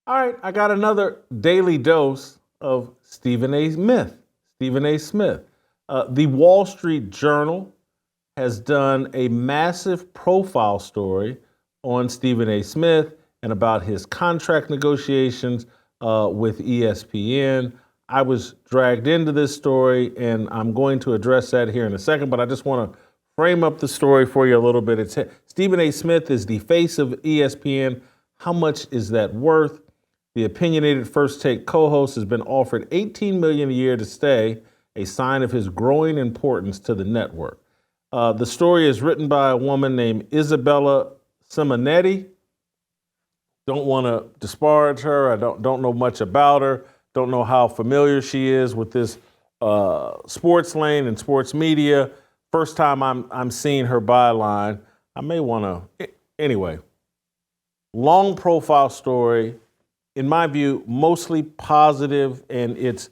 All right, I got another daily dose of Stephen A. Smith. Stephen A. Smith. The Wall Street Journal has done a massive profile story on Stephen A. Smith and about his contract negotiations with ESPN. I was dragged into this story, and I'm going to address that here in a second, but I just want to frame up the story for you a little bit. Stephen A. Smith is the face of ESPN. How much is that worth? The opinionated First Take co-host has been offered $18 million a year to stay, a sign of his growing importance to the network. The story is written by a woman named Isabella Simonetti. Don't want to disparage her. I don't know much about her. Don't know how familiar she is with this sports lane and sports media. First time I'm seeing her byline. I may want to. Anyway, long profile story. In my view, mostly positive, and it's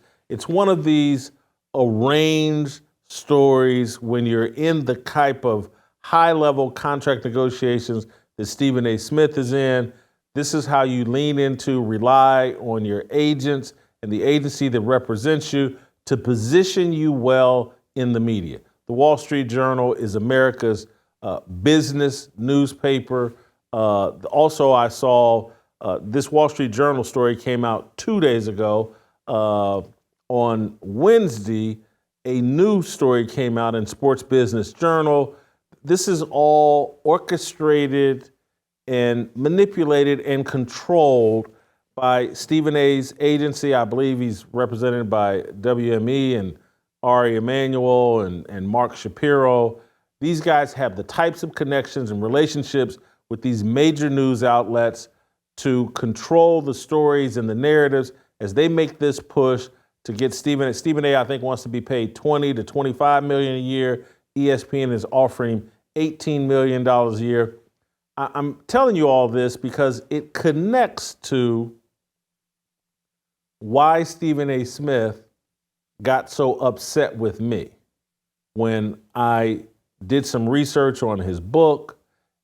one of these arranged stories when you're in the type of high-level contract negotiations that Stephen A. Smith is in. This is how you lean into, rely on your agents and the agency that represents you to position you well in the media. The Wall Street Journal is America's business newspaper. Also, I saw this Wall Street Journal story came out 2 days ago. On Wednesday, a new story came out in Sports Business Journal. This is all orchestrated and manipulated and controlled by Stephen A's agency. I believe he's represented by WME and Ari Emanuel and Mark Shapiro. These guys have the types of connections and relationships with these major news outlets to control the stories and the narratives as they make this push to get Stephen A. I think wants to be paid $20 to $25 million a year. ESPN is offering $18 million a year. I'm telling you all this because it connects to why Stephen A. Smith got so upset with me when I did some research on his book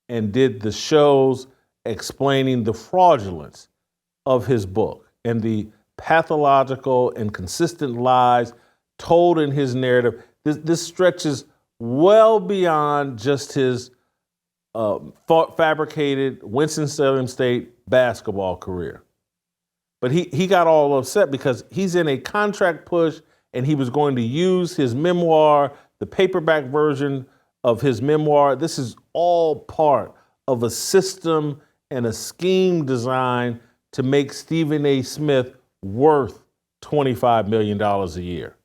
and did the shows explaining the fraudulence of his book and the pathological and consistent lies told in his narrative. This stretches well beyond just his fabricated Winston-Salem State basketball career. But he got all upset because he's in a contract push and he was going to use his memoir, the paperback version of his memoir. This is all part of a system and a scheme designed to make Stephen A. Smith worth $25 million a year.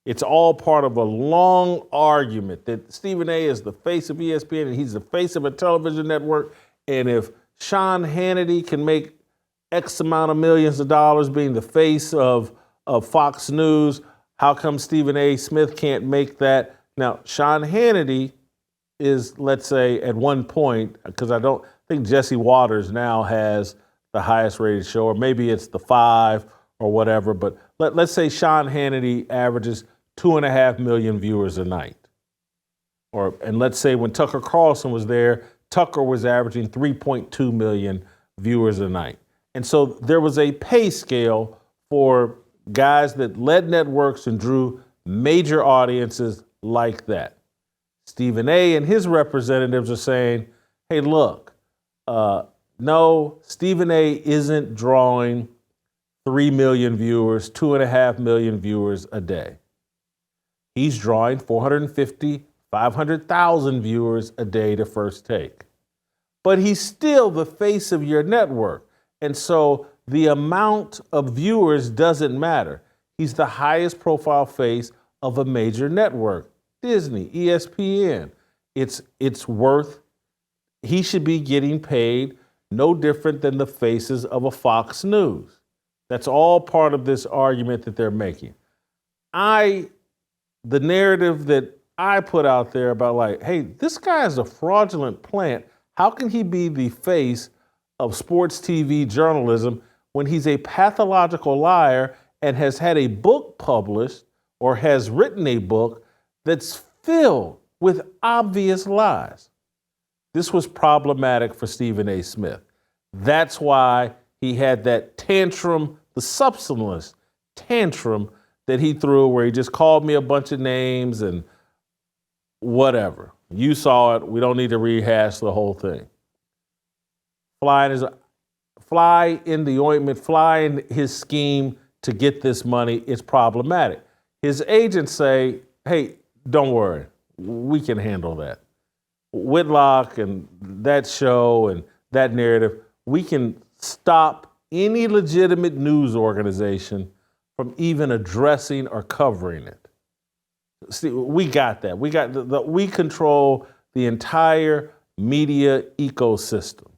It's all part of a long argument that Stephen A. is the face of ESPN and he's the face of a television network. And if Sean Hannity can make X amount of millions of dollars being the face of Fox News, how come Stephen A. Smith can't make that? Now, Sean Hannity is, let's say, at one point, because I think Jesse Waters now has the highest rated show, or maybe it's the 5 or whatever, but let's say Sean Hannity averages 2.5 million viewers a night. And let's say when Tucker Carlson was there, Tucker was averaging 3.2 million viewers a night. And so there was a pay scale for guys that led networks and drew major audiences like that. Stephen A. and his representatives are saying, hey, look, no, Stephen A. isn't drawing 3 million viewers, 2.5 million viewers a day. He's drawing 450, 500,000 viewers a day to First Take. But he's still the face of your network. And so the amount of viewers doesn't matter. He's the highest profile face of a major network. Disney, ESPN. It's worth, he should be getting paid no different than the faces of a Fox News. That's all part of this argument that they're making. The narrative that I put out there about like, hey, this guy is a fraudulent plant. How can he be the face of sports TV journalism when he's a pathological liar and has had a book published or has written a book that's filled with obvious lies? This was problematic for Stephen A. Smith. That's why He had that tantrum, the substanceless tantrum that he threw where he just called me a bunch of names and whatever. You saw it. We don't need to rehash the whole thing. Fly in the ointment, fly in his scheme to get this money. It's problematic. His agents say, hey, don't worry. We can handle that. Whitlock and that show and that narrative, we can stop any legitimate news organization from even addressing or covering it. See, we got that. We control the entire media ecosystem,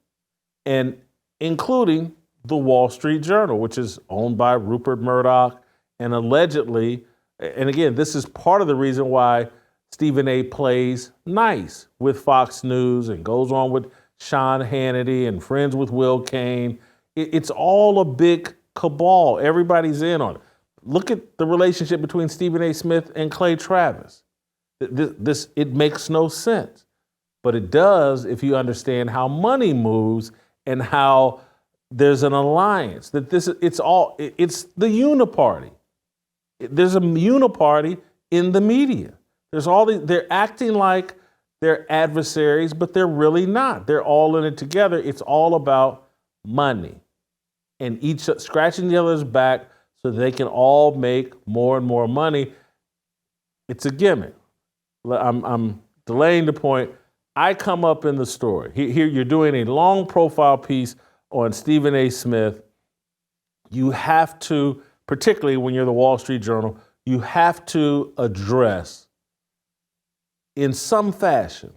and including the Wall Street Journal, which is owned by Rupert Murdoch, and allegedly, and again, this is part of the reason why Stephen A. plays nice with Fox News and goes on with Sean Hannity and friends with Will Cain. It's all a big cabal. Everybody's in on it. Look at the relationship between Stephen A. Smith and Clay Travis. It makes no sense, but it does if you understand how money moves and how there's an alliance. It's the uniparty. There's a uniparty in the media. They're acting like they're adversaries, but they're really not. They're all in it together. It's all about money and each scratching the other's back so they can all make more and more money. It's a gimmick. I'm delaying the point. I come up in the story. Here you're doing a long profile piece on Stephen A. Smith. You have to, particularly when you're the Wall Street Journal, you have to address in some fashion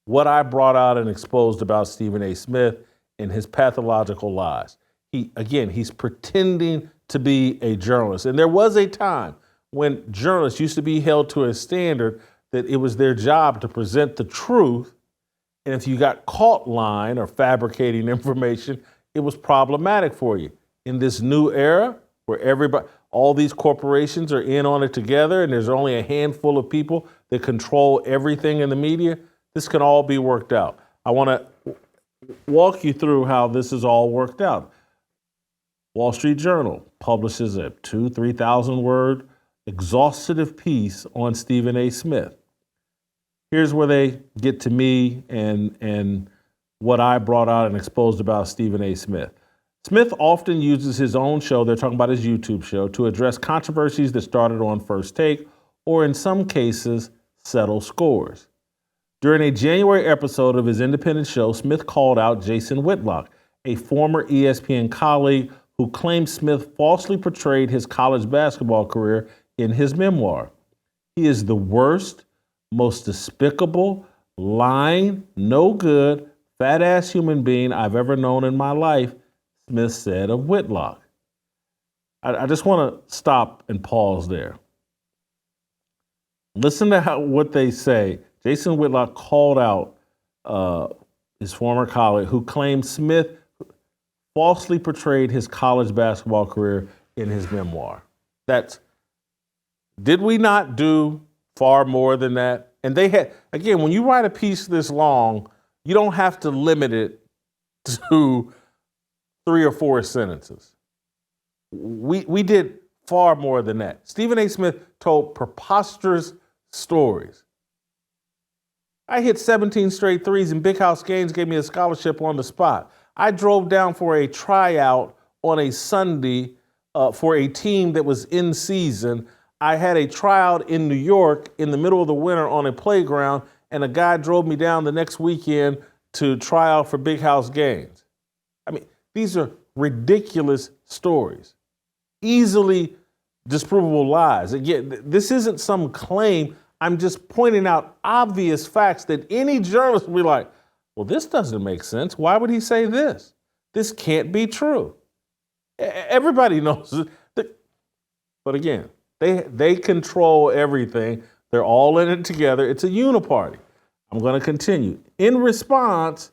what I brought out and exposed about Stephen A. Smith and his pathological lies. He's pretending to be a journalist. And there was a time when journalists used to be held to a standard that it was their job to present the truth. And if you got caught lying or fabricating information, it was problematic for you. In this new era where all these corporations are in on it together and there's only a handful of people that control everything in the media, this can all be worked out. I want to walk you through how this is all worked out. Wall Street Journal publishes a 3,000 word exhaustive piece on Stephen A. Smith. Here's where they get to me and what I brought out and exposed about Stephen A. Smith. Smith often uses his own show, they're talking about his YouTube show, to address controversies that started on First Take, or in some cases, settle scores. During a January episode of his independent show, Smith called out Jason Whitlock, a former ESPN colleague who claimed Smith falsely portrayed his college basketball career in his memoir. He is the worst, most despicable, lying, no good, fat-ass human being I've ever known in my life, Smith said of Whitlock. I just want to stop and pause there. Listen to what they say. Jason Whitlock called out his former colleague who claimed Smith falsely portrayed his college basketball career in his memoir. Did we not do far more than that? And they had, again, when you write a piece this long, you don't have to limit it to 3 or 4 sentences. We did far more than that. Stephen A. Smith told preposterous stories. I hit 17 straight threes in Big House games, gave me a scholarship on the spot. I drove down for a tryout on a Sunday for a team that was in season. I had a tryout in New York in the middle of the winter on a playground, and a guy drove me down the next weekend to try out for Big House games. I mean, these are ridiculous stories, easily disprovable lies. Again, this isn't some claim. I'm just pointing out obvious facts that any journalist would be like, well, this doesn't make sense. Why would he say this? This can't be true. Everybody knows that. But again, they control everything. They're all in it together. It's a uniparty. I'm going to continue. In response,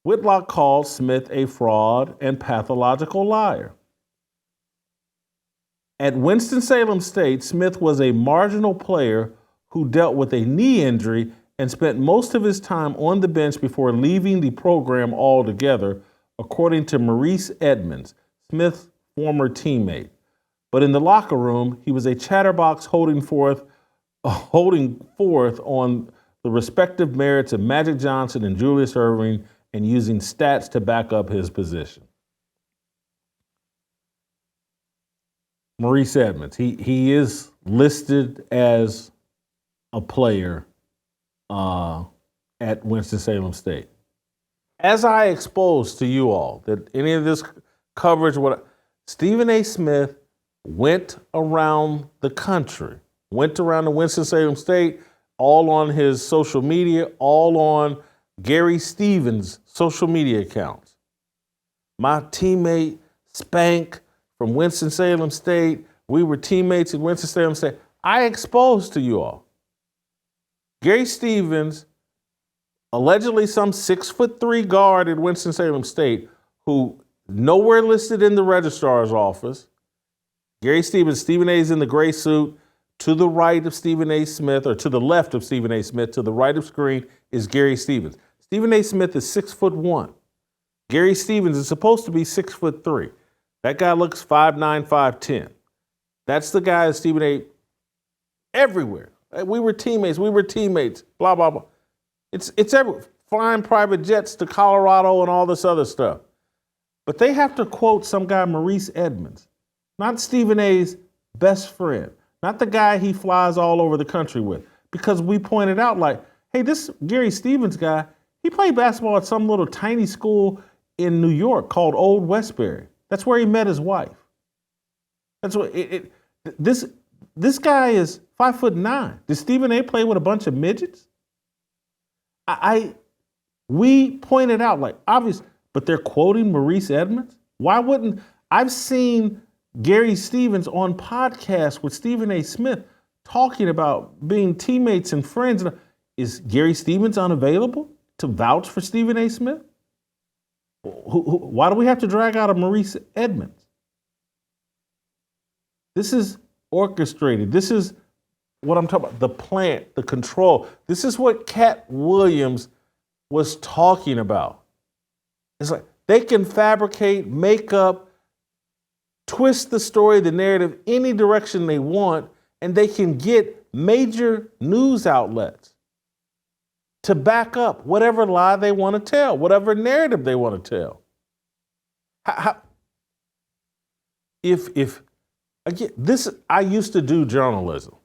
Whitlock called Smith a fraud and pathological liar. At Winston-Salem State, Smith was a marginal player who dealt with a knee injury and spent most of his time on the bench before leaving the program altogether, according to Maurice Edmonds, Smith's former teammate. But in the locker room, he was a chatterbox holding forth on the respective merits of Magic Johnson and Julius Erving and using stats to back up his position. Maurice Edmonds, he is listed as a player at Winston-Salem State. As I exposed to you all that any of this coverage, Stephen A. Smith went around the country, went around to Winston-Salem State, all on his social media, all on Gary Stevens' social media accounts. My teammate Spank from Winston-Salem State, we were teammates at Winston-Salem State. I exposed to you all. Gary Stevens, allegedly some 6'3" guard at Winston-Salem State, who nowhere listed in the registrar's office. Gary Stevens, Stephen A's in the gray suit. To the right of Stephen A. Smith, or to the left of Stephen A. Smith, to the right of screen is Gary Stevens. Stephen A. Smith is 6'1". Gary Stevens is supposed to be 6'3". That guy looks 5'9", 5'10". That's the guy that Stephen A. everywhere. We were teammates, blah, blah, blah. It's everywhere. Flying private jets to Colorado and all this other stuff. But they have to quote some guy, Maurice Edmonds, not Stephen A.'s best friend, not the guy he flies all over the country with. Because we pointed out, like, hey, this Gary Stevens guy, he played basketball at some little tiny school in New York called Old Westbury. That's where he met his wife. That's what this guy is 5'9". Did Stephen A. play with a bunch of midgets? We pointed out, like, obvious, but they're quoting Maurice Edmonds? Why wouldn't, I've seen Gary Stevens on podcasts with Stephen A. Smith talking about being teammates and friends. Is Gary Stevens unavailable to vouch for Stephen A. Smith? Why do we have to drag out a Maurice Edmonds? This is orchestrated. This is what I'm talking about, the plant, the control. This is what Cat Williams was talking about. It's like they can fabricate, make up, twist the story, the narrative, any direction they want, and they can get major news outlets to back up whatever lie they want to tell, whatever narrative they want to tell. I used to do journalism.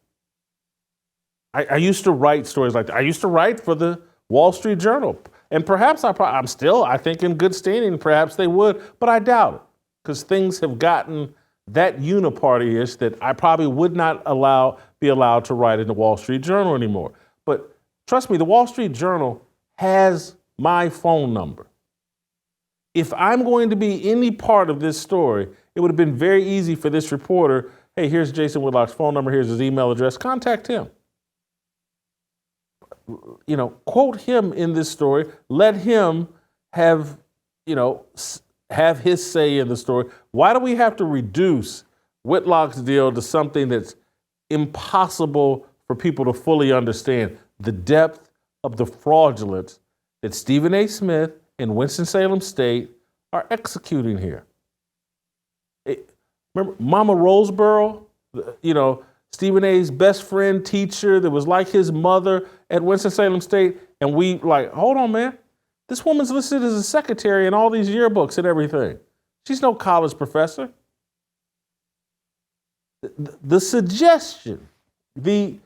I used to write stories like that. I used to write for the Wall Street Journal. And perhaps I'm still, I think, in good standing. Perhaps they would, but I doubt it. Because things have gotten that uniparty-ish that I probably would not be allowed to write in the Wall Street Journal anymore. But trust me, the Wall Street Journal has my phone number. If I'm going to be any part of this story, it would have been very easy for this reporter, hey, here's Jason Whitlock's phone number, here's his email address, contact him. Quote him in this story, let him have his say in the story. Why do we have to reduce Whitlock's deal to something that's impossible for people to fully understand? The depth of the fraudulence that Stephen A. Smith and Winston-Salem State are executing here. Remember Mama Roseboro, Stephen A.'s best friend, teacher that was like his mother at Winston-Salem State, and we hold on, man. This woman's listed as a secretary in all these yearbooks and everything. She's no college professor. The suggestion, the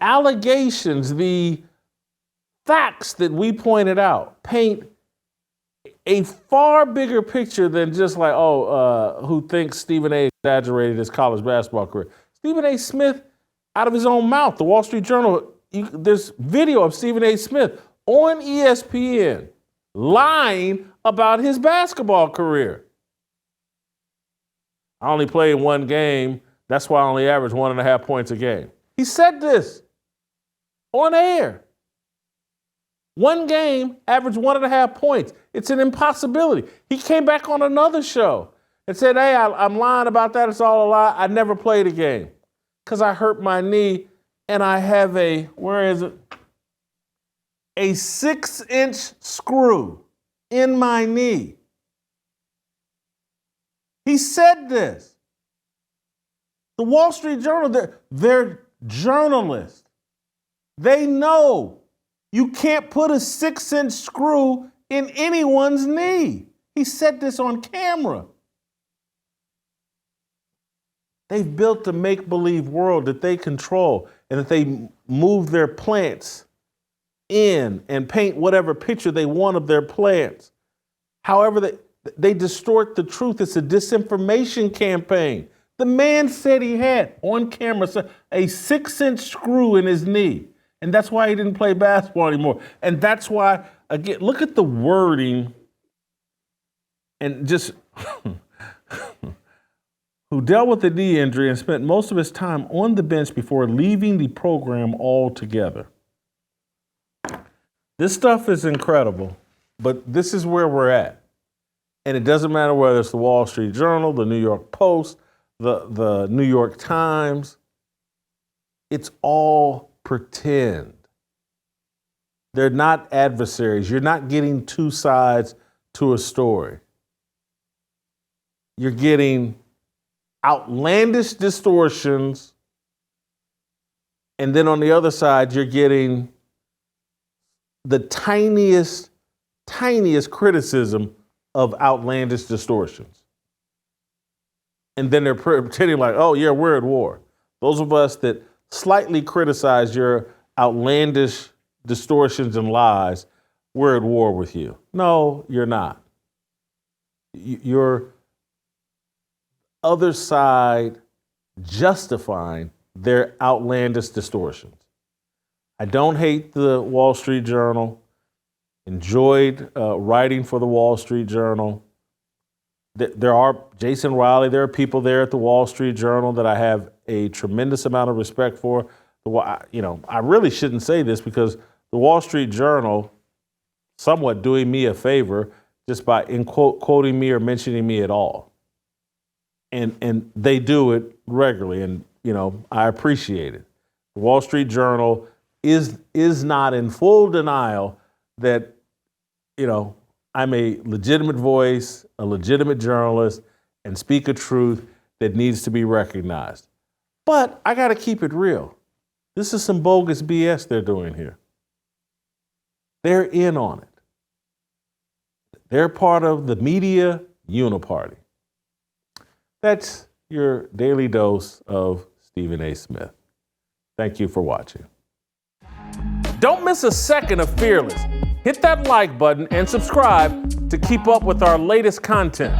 allegations, the facts that we pointed out paint a far bigger picture than just who thinks Stephen A. exaggerated his college basketball career. Stephen A. Smith, out of his own mouth, the Wall Street Journal, there's video of Stephen A. Smith on ESPN lying about his basketball career. I only played one game. That's why I only averaged 1.5 points a game. He said this on air. One game, averaged 1.5 points. It's an impossibility. He came back on another show and said, hey, I'm lying about that. It's all a lie. I never played a game because I hurt my knee and I have a 6-inch screw in my knee. He said this. The Wall Street Journal, they're journalists. They know you can't put a 6-inch screw in anyone's knee. He said this on camera. They've built a make-believe world that they control and that they move their plants in and paint whatever picture they want of their plants. However, they distort the truth. It's a disinformation campaign. The man said he had, on camera, a 6-inch screw in his knee. And that's why he didn't play basketball anymore. And that's why, again, look at the wording and just who dealt with the knee injury and spent most of his time on the bench before leaving the program altogether. This stuff is incredible, but this is where we're at. And it doesn't matter whether it's the Wall Street Journal, the New York Post, the New York Times. It's all pretend. They're not adversaries. You're not getting two sides to a story. You're getting outlandish distortions, and then on the other side, you're getting the tiniest criticism of outlandish distortions. And then they're pretending like, oh, yeah, we're at war. Those of us that slightly criticize your outlandish distortions and lies, we're at war with you. No, you're not. You're other side justifying their outlandish distortions. I don't hate the Wall Street Journal. Enjoyed writing for the Wall Street Journal. There are Jason Riley. There are people there at the Wall Street Journal that I have a tremendous amount of respect for. I really shouldn't say this because the Wall Street Journal, somewhat doing me a favor just by quoting me or mentioning me at all. And they do it regularly, and I appreciate it. The Wall Street Journal is not in full denial that I'm a legitimate voice, a legitimate journalist, and speak a truth that needs to be recognized. But I got to keep it real. This is some bogus BS they're doing here. They're in on it. They're part of the media uniparty. That's your daily dose of Stephen A. Smith. Thank you for watching. Don't miss a second of Fearless. Hit that like button and subscribe to keep up with our latest content.